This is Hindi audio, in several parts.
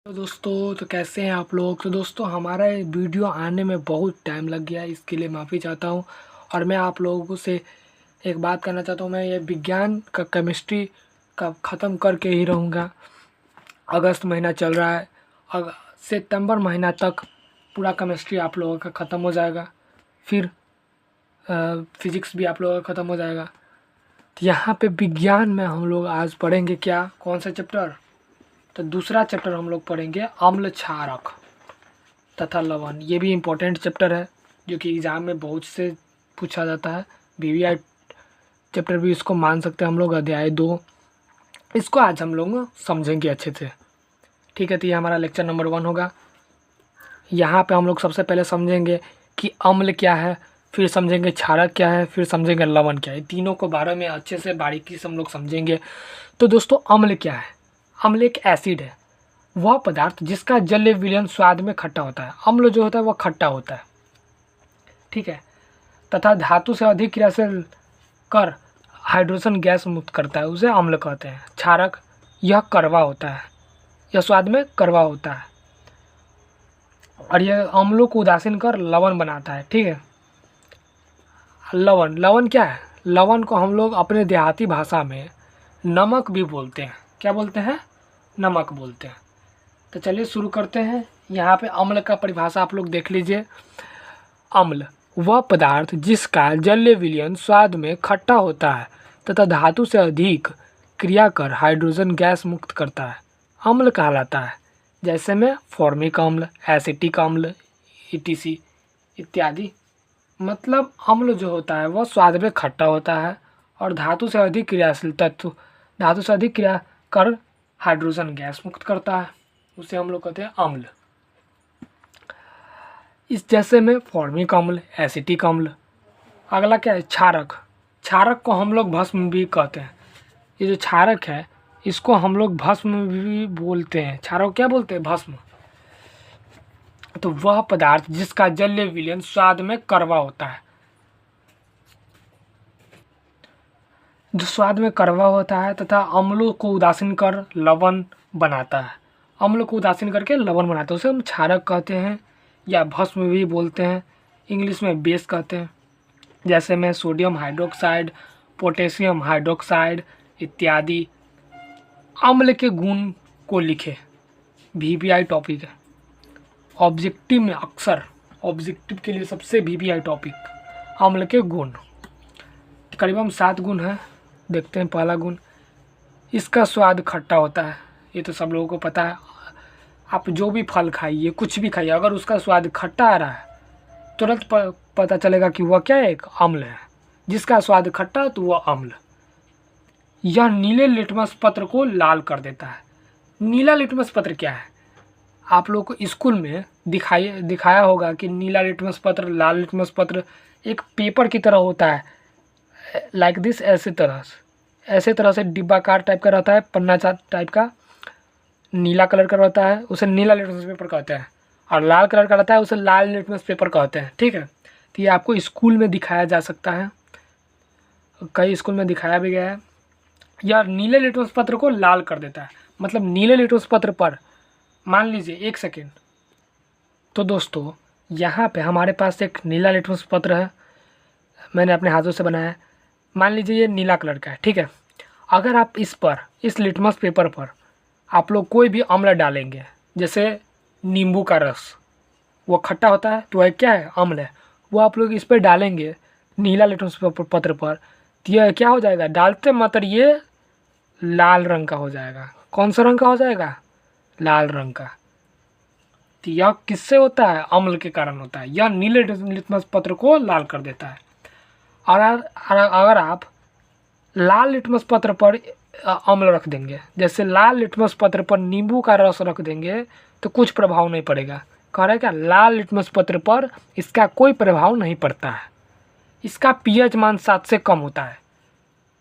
तो दोस्तों तो कैसे हैं आप लोग। तो दोस्तों हमारा ये वीडियो आने में बहुत टाइम लग गया है, इसके लिए माफ़ी चाहता हूँ। और मैं आप लोगों से एक बात करना चाहता हूँ, मैं ये विज्ञान का केमिस्ट्री का ख़त्म करके ही रहूँगा। अगस्त महीना चल रहा है, अग सितंबर महीना तक पूरा केमिस्ट्री आप लोगों का ख़त्म हो जाएगा। फिर फिज़िक्स भी आप लोगों का ख़त्म हो जाएगा। तो यहाँ पे विज्ञान में हम लोग आज पढ़ेंगे क्या, कौन सा चैप्टर। तो दूसरा चैप्टर हम लोग पढ़ेंगे अम्ल क्षारक तथा लवण। ये भी इम्पोर्टेंट चैप्टर है जो कि एग्ज़ाम में बहुत से पूछा जाता है। वीवीआई चैप्टर भी इसको मान सकते हैं हम लोग। अध्याय 2 इसको आज हम लोग समझेंगे अच्छे से, ठीक है। तो ये हमारा लेक्चर नंबर 1 होगा। यहाँ पे हम लोग सबसे पहले समझेंगे कि अम्ल क्या है, फिर समझेंगे क्षारक क्या है, फिर समझेंगे लवण क्या है। तीनों को बारे में अच्छे से बारीकी से हम लोग समझेंगे। तो दोस्तों अम्ल क्या है। अम्ल एक एसिड है, वह पदार्थ जिसका जलीय विलयन स्वाद में खट्टा होता है। अम्ल जो होता है वह खट्टा होता है, ठीक है, तथा धातु से अधिक क्रियाशील कर हाइड्रोजन गैस मुक्त करता है, उसे अम्ल कहते हैं। क्षारक यह कड़वा होता है, यह स्वाद में कड़वा होता है और यह अम्लों को उदासीन कर लवण बनाता है, ठीक है। लवण, लवण क्या है। लवण को हम लोग अपने देहाती भाषा में नमक भी बोलते हैं। क्या बोलते हैं, नमक बोलते हैं। तो चलिए शुरू करते हैं। यहाँ पे अम्ल का परिभाषा आप लोग देख लीजिए। अम्ल वह पदार्थ जिसका जलीय विलयन स्वाद में खट्टा होता है तथा धातु से अधिक क्रिया कर हाइड्रोजन गैस मुक्त करता है, अम्ल कहलाता है। जैसे में फॉर्मिक अम्ल, एसिटिक अम्ल, ईटीसी इत्यादि। मतलब अम्ल जो होता है वह स्वाद में खट्टा होता है और धातु से अधिक क्रियाशील तत्व, धातु से अधिक क्रिया कर हाइड्रोजन गैस मुक्त करता है, उसे हम लोग कहते हैं अम्ल। इस जैसे में फॉर्मिक अम्ल, एसिटिक अम्ल। अगला क्या है, क्षारक। क्षारक को हम लोग भस्म भी कहते हैं। ये जो क्षारक है इसको हम लोग भस्म भी बोलते हैं। क्षारक क्या बोलते हैं, भस्म। तो वह पदार्थ जिसका जलीय विलयन स्वाद में कड़वा होता है, जो स्वाद में कड़वा होता है तथा अम्लों को उदासीन कर लवण बनाता है। अम्ल को उदासीन करके लवण बनाते हैं, उसे हम क्षारक कहते हैं या भस्म भी बोलते हैं। इंग्लिश में बेस कहते हैं। जैसे में सोडियम हाइड्रोक्साइड, पोटेशियम हाइड्रोक्साइड इत्यादि। अम्ल के गुण को लिखे, वीवीआई टॉपिक है। ऑब्जेक्टिव में अक्सर, ऑब्जेक्टिव के लिए सबसे वीवीआई टॉपिक अम्ल के गुण। करीबन 7 गुण हैं। देखते हैं पहला गुण, इसका स्वाद खट्टा होता है। ये तो सब लोगों को पता है। आप जो भी फल खाइए, कुछ भी खाइए, अगर उसका स्वाद खट्टा आ रहा है तुरंत पता चलेगा कि वह क्या है, एक अम्ल है। जिसका स्वाद खट्टा है तो वह अम्ल। यह नीले लिटमस पत्र को लाल कर देता है। नीला लिटमस पत्र क्या है, आप लोग को स्कूल में दिखाया होगा कि नीला लिटमस पत्र, लाल लिटमस पत्र एक पेपर की तरह होता है, लाइक दिस। ऐसे तरह से डिब्बाकार टाइप का रहता है, पन्ना टाइप का, नीला कलर का रहता है, उसे नीला लिटमस पेपर कहते हैं। और लाल कलर का रहता है, उसे लाल लिटमस पेपर कहते हैं, ठीक है। तो ये आपको स्कूल में दिखाया जा सकता है, कई स्कूल में दिखाया भी गया है। या नीले लिटमस पत्र को लाल कर देता है, मतलब नीले लिटमस पत्र पर मान लीजिए, एक सेकेंड। तो दोस्तों यहाँ पे हमारे पास एक नीला लिटमस पत्र है, मैंने अपने हाथों से बनाया है। मान लीजिए ये नीला कलर का है, ठीक है। अगर आप इस पर, इस लिटमस पेपर पर आप लोग कोई भी अम्ल डालेंगे, जैसे नींबू का रस, वो खट्टा होता है तो वह क्या है, अम्ल है। वो आप लोग इस पर डालेंगे नीला लिटमस पत्र पर, तो यह क्या हो जाएगा, डालते मात्र ये लाल रंग का हो जाएगा। कौन सा रंग का हो जाएगा, लाल रंग का। तो यह किससे होता है, अम्ल के कारण होता है। यह नीले लिटमस पत्र को लाल कर देता है। और अगर आप लाल लिटमस पत्र पर अम्ल रख देंगे, जैसे लाल लिटमस पत्र पर नींबू का रस रख देंगे, तो कुछ प्रभाव नहीं पड़ेगा। कह रहा है क्या, लाल लिटमस पत्र पर इसका कोई प्रभाव नहीं पड़ता है। इसका पीएच मान 7 से कम होता है।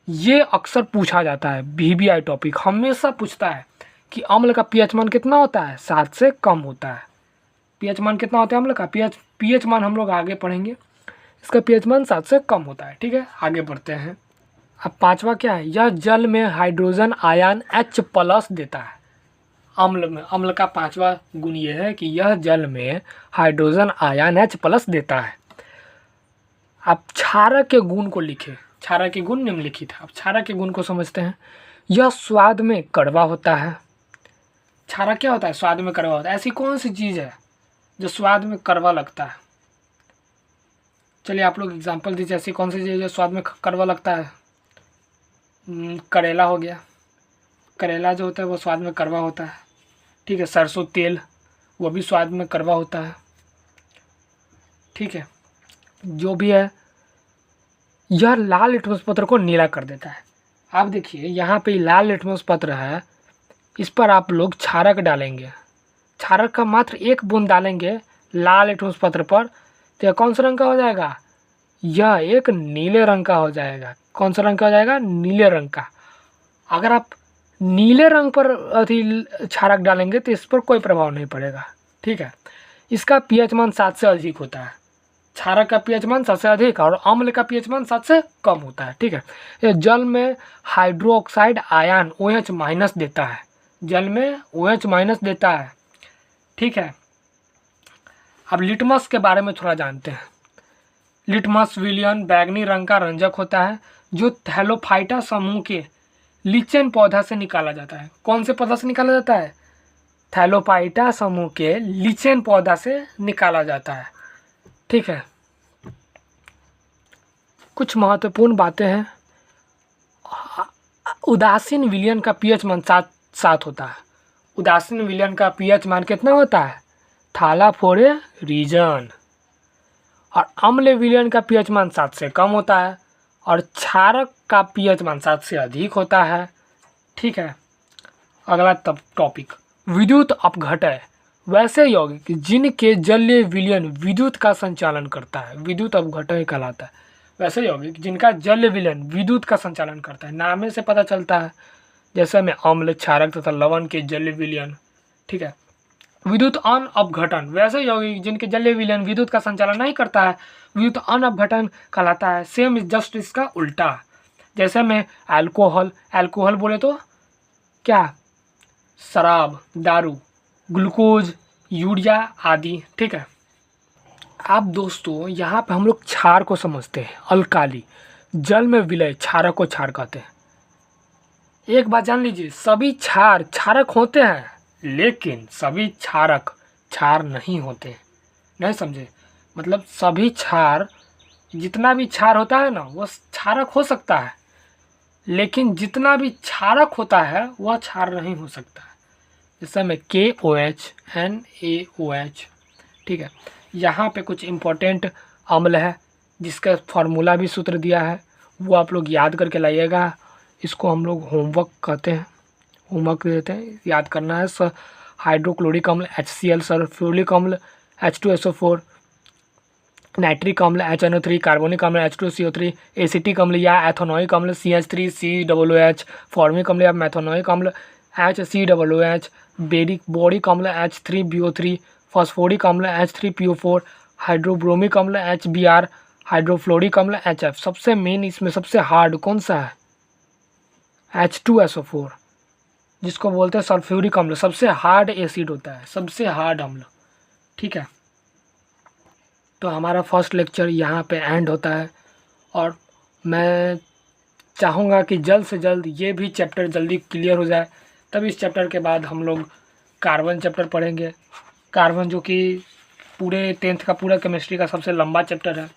ये अक्सर पूछा जाता है, वीवीआई टॉपिक हमेशा पूछता है कि अम्ल का पीएच मान कितना होता है, 7 से कम होता है। पीएच मान कितना होता है अम्ल का, पीएच मान हम लोग आगे पढ़ेंगे। इसका पीएच मान 7 से कम होता है, ठीक है। आगे बढ़ते हैं। अब 5वां क्या है, यह जल में हाइड्रोजन आयन H+ देता है। अम्ल में, अम्ल का 5वां गुण ये है कि यह जल में हाइड्रोजन आयन H+ देता है। आप क्षारक के गुण को लिखे, क्षारक के गुण निम्नलिखित है। अब क्षारक के गुण को समझते हैं। यह स्वाद में कड़वा होता है। क्षारक क्या होता है? स्वाद में कड़वा होता है। ऐसी कौन सी चीज़ है जो स्वाद में कड़वा लगता है? चलिए आप लोग एग्जाम्पल दीजिए, ऐसी कौन सी चीज़ है जो स्वाद में कड़वा लगता है? करेला हो गया, करेला जो होता है वो स्वाद में कड़वा होता है। ठीक है, सरसों तेल वो भी स्वाद में कड़वा होता है। ठीक है, जो भी है, यह लाल लिटमस पत्र को नीला कर देता है। आप देखिए यहाँ पे लाल लिटमस पत्र है, इस पर आप लोग क्षारक डालेंगे, क्षारक का मात्र 1 बूंद डालेंगे लाल लिटमस पत्र पर, तो यह कौन सा रंग का हो जाएगा? यह एक नीले रंग का हो जाएगा। कौन सा रंग का हो जाएगा? नीले रंग का। अगर आप नीले रंग पर क्षारक डालेंगे तो इस पर कोई प्रभाव नहीं पड़ेगा। ठीक है, इसका pH मान 7 से अधिक होता है। क्षारक का pH मान 7 से अधिक और अम्ल का pH मान 7 से कम होता है। ठीक है, ये जल में हाइड्रोक्साइड आयन OH- देता है, जल में OH- देता है। ठीक है, अब लिटमस के बारे में थोड़ा जानते हैं। लिटमस विलियन बैगनी रंग का रंजक होता है जो थैलोफाइटा समूह के लीचेन पौधा से निकाला जाता है। कौन से पौधा से निकाला जाता है? थैलोफाइटा समूह के लीचेन पौधा से निकाला जाता है। ठीक है, कुछ महत्वपूर्ण बातें हैं। उदासीन विलयन का pH मान 7 होता है। उदासीन विलयन का pH मान कितना होता है? थालाफोरे रीजन। और अम्ल विलयन का pH मान 7 से कम होता है और क्षारक का pH मान 7 से अधिक होता है। ठीक है, अगला तब टॉपिक विद्युत अपघटय। वैसे यौगिक जिनके जलीय विलयन विद्युत का संचालन करता है, विद्युत अपघटय कहलाता है। वैसे यौगिक जिनका जलीय विलयन विद्युत का संचालन करता है, नाम से पता चलता है। जैसे में अम्ल, क्षारक तथा लवण के जलीय विलयन। ठीक है, विद्युत अन अपघटन। वैसे यौगिक जिनके जलीय विलयन विद्युत का संचालन नहीं करता है, विद्युत अन अपघटन कहलाता है। सेम जस्ट इसका उल्टा। जैसे में अल्कोहल, अल्कोहल बोले तो क्या? शराब, दारू, ग्लूकोज, यूरिया आदि। ठीक है, आप दोस्तों यहाँ पे हम लोग क्षार को समझते हैं। अल्काली, जल में विलय क्षारक को क्षार कहते हैं। एक बात जान लीजिए, सभी क्षार क्षारक होते हैं, लेकिन सभी क्षारक क्षार नहीं होते। नहीं समझे? मतलब सभी क्षार, जितना भी क्षार होता है ना वो क्षारक हो सकता है, लेकिन जितना भी क्षारक होता है वह क्षार नहीं हो सकता है। जैसे में KOH, NaOH। ठीक है, यहाँ पे कुछ इम्पोर्टेंट अम्ल है जिसका फॉर्मूला भी सूत्र दिया है, वो आप लोग याद करके लाइएगा। इसको हम लोग होमवर्क कहते हैं, होमवर्क देते हैं, याद करना है। हाइड्रोक्लोरिक अम्ल HCl, सल्फ्यूरिक अम्ल H2SO4, नाइट्रिक अम्ल HNO3, कार्बोनिक अम्ल H2CO3, एसिटिक अम्ल या एथेनोइक अम्ल CH3COOH, फॉर्मिक अम्ल या मेथेनोइक अम्ल HCOOH, बोरिक अम्ल H3BO3, फॉस्फोरिक अम्ल H3PO4, हाइड्रोब्रोमिक अम्ल HBr, हाइड्रोफ्लोरिक अम्ल HF। सबसे मेन इसमें सबसे हार्ड कौन सा है? H2SO4, जिसको बोलते हैं सल्फ्यूरिक अम्ल। सबसे हार्ड एसिड होता है, सबसे हार्ड अम्ल। ठीक है, तो हमारा फर्स्ट लेक्चर यहाँ पे एंड होता है और मैं चाहूँगा कि जल्द से जल्द ये भी चैप्टर जल्दी क्लियर हो जाए। तब इस चैप्टर के बाद हम लोग कार्बन चैप्टर पढ़ेंगे। कार्बन जो कि पूरे 10th का पूरा केमिस्ट्री का सबसे लंबा चैप्टर है,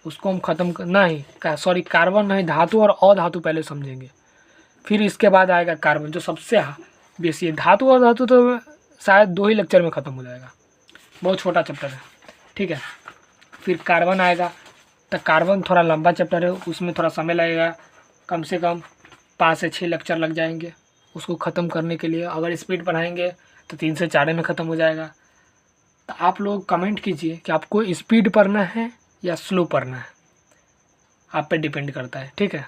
उसको हम ख़त्म कार्बन नहीं, धातु और अधातु पहले समझेंगे, फिर इसके बाद आएगा कार्बन जो सबसे बेसी है। धातु और धातु तो शायद 2 ही लेक्चर में ख़त्म हो जाएगा, बहुत छोटा चैप्टर है। ठीक है, फिर कार्बन आएगा, तो कार्बन थोड़ा लंबा चैप्टर है, उसमें थोड़ा समय लगेगा, कम से कम 5 से 6 लेक्चर लग जाएंगे उसको ख़त्म करने के लिए। अगर स्पीड बढ़ाएंगे तो 3 से 4 में ख़त्म हो जाएगा। तो आप लोग कमेंट कीजिए कि आपको स्पीड पढ़ना है या स्लो पढ़ना है, आप पे डिपेंड करता है। ठीक है,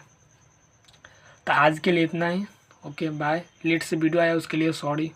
तो आज के लिए इतना ही। Okay bye. लेट से वीडियो आया उसके लिए सॉरी।